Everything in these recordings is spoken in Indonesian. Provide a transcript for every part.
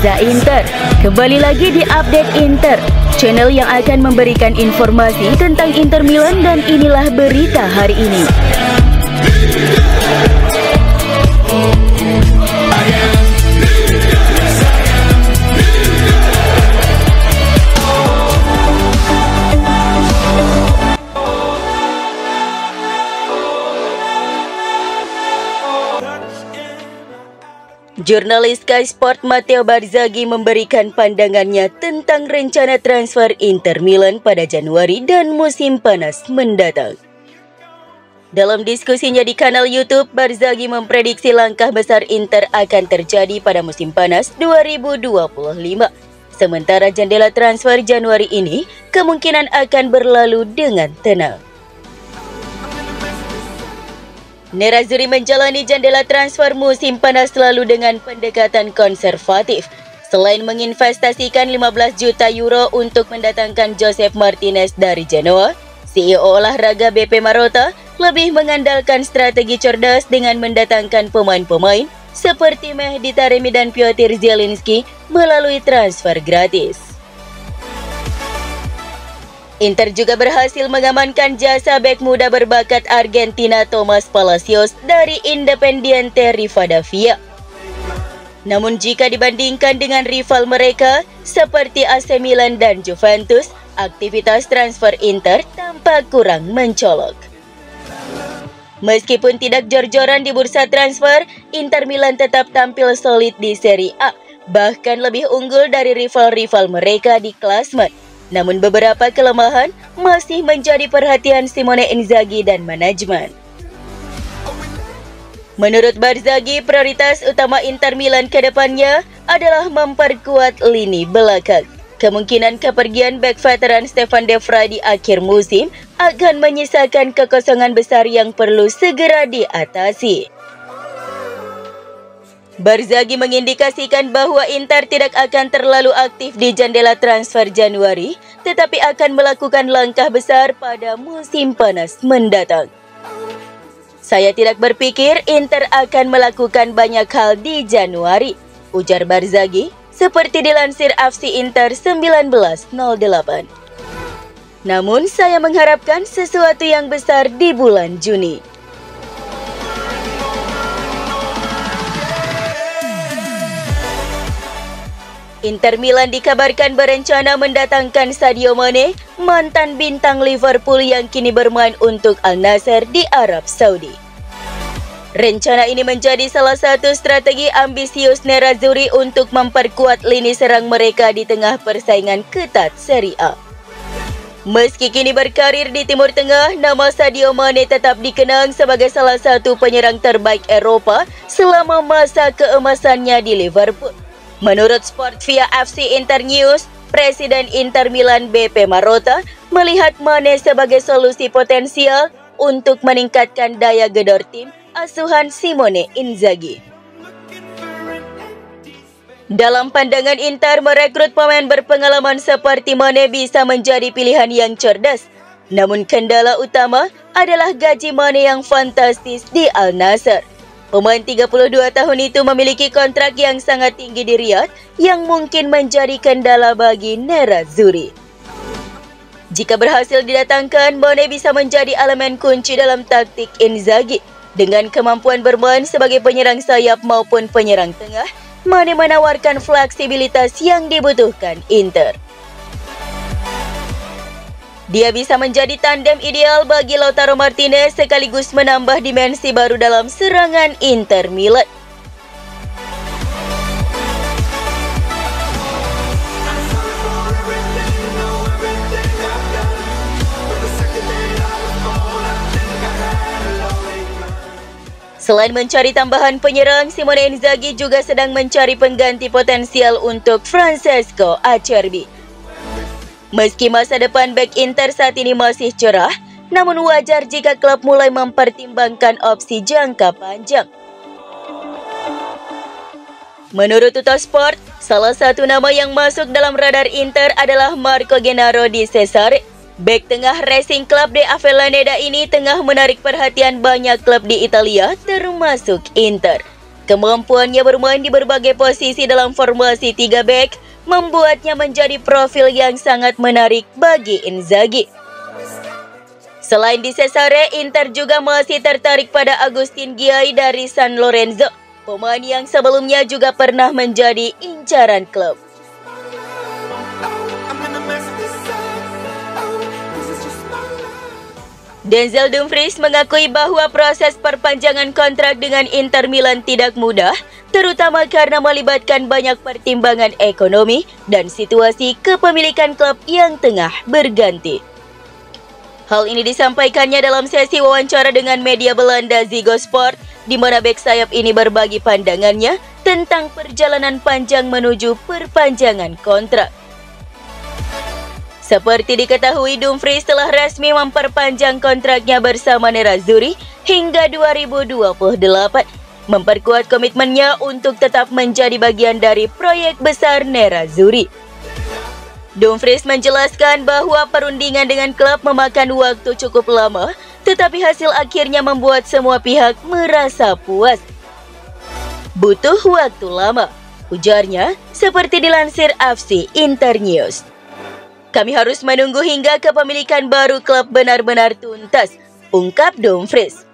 Barca Inter. Kembali lagi di Update Inter, channel yang akan memberikan informasi tentang Inter Milan, dan inilah berita hari ini. Jurnalis Sky Sport Matteo Barzaghi memberikan pandangannya tentang rencana transfer Inter Milan pada Januari dan musim panas mendatang. Dalam diskusinya di kanal YouTube, Barzaghi memprediksi langkah besar Inter akan terjadi pada musim panas 2025. Sementara jendela transfer Januari ini kemungkinan akan berlalu dengan tenang. Nerazzurri menjalani jendela transfer musim panas lalu dengan pendekatan konservatif. Selain menginvestasikan 15 juta euro untuk mendatangkan Josep Martinez dari Genoa, CEO olahraga BP Marotta lebih mengandalkan strategi cerdas dengan mendatangkan pemain-pemain seperti Mehdi Taremi dan Piotr Zielinski melalui transfer gratis. Inter juga berhasil mengamankan jasa bek muda berbakat Argentina Thomas Palacios dari Independiente Rivadavia. Namun jika dibandingkan dengan rival mereka seperti AC Milan dan Juventus, aktivitas transfer Inter tampak kurang mencolok. Meskipun tidak jor-joran di bursa transfer, Inter Milan tetap tampil solid di Serie A, bahkan lebih unggul dari rival-rival mereka di klasemen. Namun beberapa kelemahan masih menjadi perhatian Simone Inzaghi dan manajemen. Menurut Barzaghi, prioritas utama Inter Milan ke depannya adalah memperkuat lini belakang. Kemungkinan kepergian bek veteran Stefan De Vrij di akhir musim akan menyisakan kekosongan besar yang perlu segera diatasi. Barzaghi mengindikasikan bahwa Inter tidak akan terlalu aktif di jendela transfer Januari, tetapi akan melakukan langkah besar pada musim panas mendatang. Saya tidak berpikir Inter akan melakukan banyak hal di Januari, ujar Barzaghi, seperti dilansir FC Inter 1908. Namun saya mengharapkan sesuatu yang besar di bulan Juni. Inter Milan dikabarkan berencana mendatangkan Sadio Mane, mantan bintang Liverpool yang kini bermain untuk Al Nassr di Arab Saudi. Rencana ini menjadi salah satu strategi ambisius Nerazzurri untuk memperkuat lini serang mereka di tengah persaingan ketat Serie A. Meski kini berkarir di Timur Tengah, nama Sadio Mane tetap dikenang sebagai salah satu penyerang terbaik Eropa selama masa keemasannya di Liverpool. Menurut Sport via FC Inter News, Presiden Inter Milan BP Marotta melihat Mane sebagai solusi potensial untuk meningkatkan daya gedor tim asuhan Simone Inzaghi. Dalam pandangan Inter, merekrut pemain berpengalaman seperti Mane bisa menjadi pilihan yang cerdas. Namun kendala utama adalah gaji Mane yang fantastis di Al Nassr. Pemain 32 tahun itu memiliki kontrak yang sangat tinggi di Riyadh yang mungkin menjadi kendala bagi Nerazzurri. Jika berhasil didatangkan, Mane bisa menjadi elemen kunci dalam taktik Inzaghi. Dengan kemampuan bermain sebagai penyerang sayap maupun penyerang tengah, Mane menawarkan fleksibilitas yang dibutuhkan Inter. Dia bisa menjadi tandem ideal bagi Lautaro Martinez sekaligus menambah dimensi baru dalam serangan Inter Milan. Selain mencari tambahan penyerang, Simone Inzaghi juga sedang mencari pengganti potensial untuk Francesco Acerbi. Meski masa depan bek Inter saat ini masih cerah, namun wajar jika klub mulai mempertimbangkan opsi jangka panjang. Menurut Tuttosport, salah satu nama yang masuk dalam radar Inter adalah Marco Gennaro di Cesare. Bek tengah Racing Club de Avellaneda ini tengah menarik perhatian banyak klub di Italia, termasuk Inter. Kemampuannya bermain di berbagai posisi dalam formasi 3 back membuatnya menjadi profil yang sangat menarik bagi Inzaghi. Selain di Cesare, Inter juga masih tertarik pada Agustin Giai dari San Lorenzo, pemain yang sebelumnya juga pernah menjadi incaran klub. Denzel Dumfries mengakui bahwa proses perpanjangan kontrak dengan Inter Milan tidak mudah, terutama karena melibatkan banyak pertimbangan ekonomi dan situasi kepemilikan klub yang tengah berganti. Hal ini disampaikannya dalam sesi wawancara dengan media Belanda Ziggo Sport, di mana bek sayap ini berbagi pandangannya tentang perjalanan panjang menuju perpanjangan kontrak. Seperti diketahui, Dumfries telah resmi memperpanjang kontraknya bersama Nerazzurri hingga 2028, memperkuat komitmennya untuk tetap menjadi bagian dari proyek besar Nerazzurri. Dumfries menjelaskan bahwa perundingan dengan klub memakan waktu cukup lama, tetapi hasil akhirnya membuat semua pihak merasa puas. Butuh waktu lama, ujarnya, seperti dilansir FC Internews. Kami harus menunggu hingga kepemilikan baru klub benar-benar tuntas, ungkap Dumfries.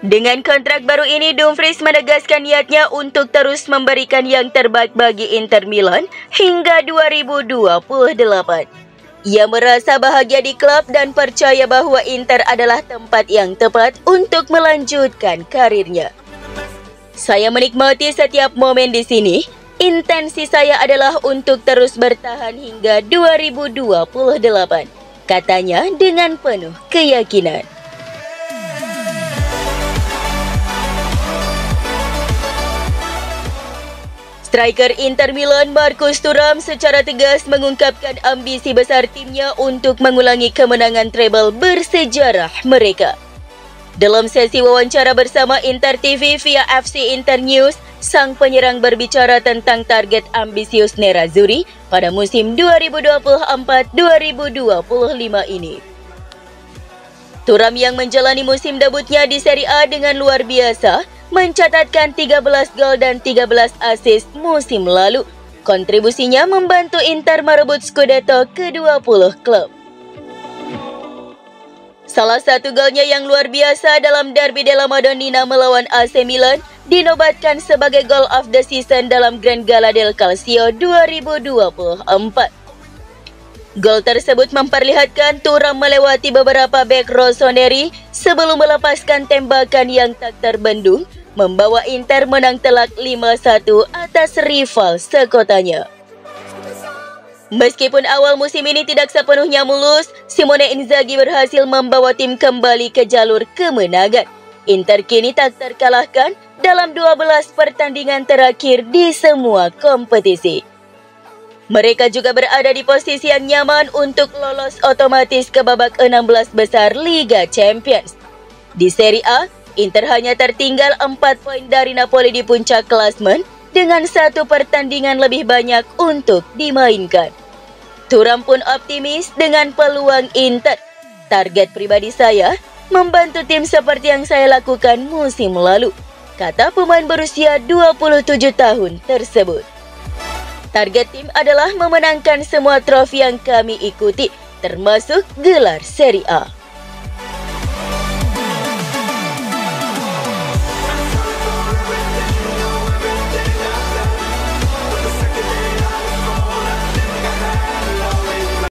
Dengan kontrak baru ini, Dumfries menegaskan niatnya untuk terus memberikan yang terbaik bagi Inter Milan hingga 2028. Ia merasa bahagia di klub dan percaya bahwa Inter adalah tempat yang tepat untuk melanjutkan karirnya. Saya menikmati setiap momen di sini. Intensi saya adalah untuk terus bertahan hingga 2028, katanya dengan penuh keyakinan. Striker Inter Milan Marcus Thuram secara tegas mengungkapkan ambisi besar timnya untuk mengulangi kemenangan treble bersejarah mereka. Dalam sesi wawancara bersama Inter TV via FC Internews, sang penyerang berbicara tentang target ambisius Nerazzurri pada musim 2024-2025 ini. Thuram yang menjalani musim debutnya di Serie A dengan luar biasa, mencatatkan 13 gol dan 13 assist musim lalu. Kontribusinya membantu Inter merebut Scudetto ke-20 klub. Salah satu golnya yang luar biasa dalam Derby della Madonnina melawan AC Milan dinobatkan sebagai Goal of the Season dalam Grand Gala del Calcio 2024. Gol tersebut memperlihatkan Thuram melewati beberapa bek rossoneri sebelum melepaskan tembakan yang tak terbendung, membawa Inter menang telak 5-1 atas rival sekotanya. Meskipun awal musim ini tidak sepenuhnya mulus, Simone Inzaghi berhasil membawa tim kembali ke jalur kemenangan. Inter kini tak terkalahkan dalam 12 pertandingan terakhir di semua kompetisi. Mereka juga berada di posisi yang nyaman untuk lolos otomatis ke babak 16 besar Liga Champions. Di Serie A, Inter hanya tertinggal 4 poin dari Napoli di puncak klasmen dengan 1 pertandingan lebih banyak untuk dimainkan. Thuram pun optimis dengan peluang Inter. Target pribadi saya, membantu tim seperti yang saya lakukan musim lalu, kata pemain berusia 27 tahun tersebut. Target tim adalah memenangkan semua trofi yang kami ikuti, termasuk gelar Serie A.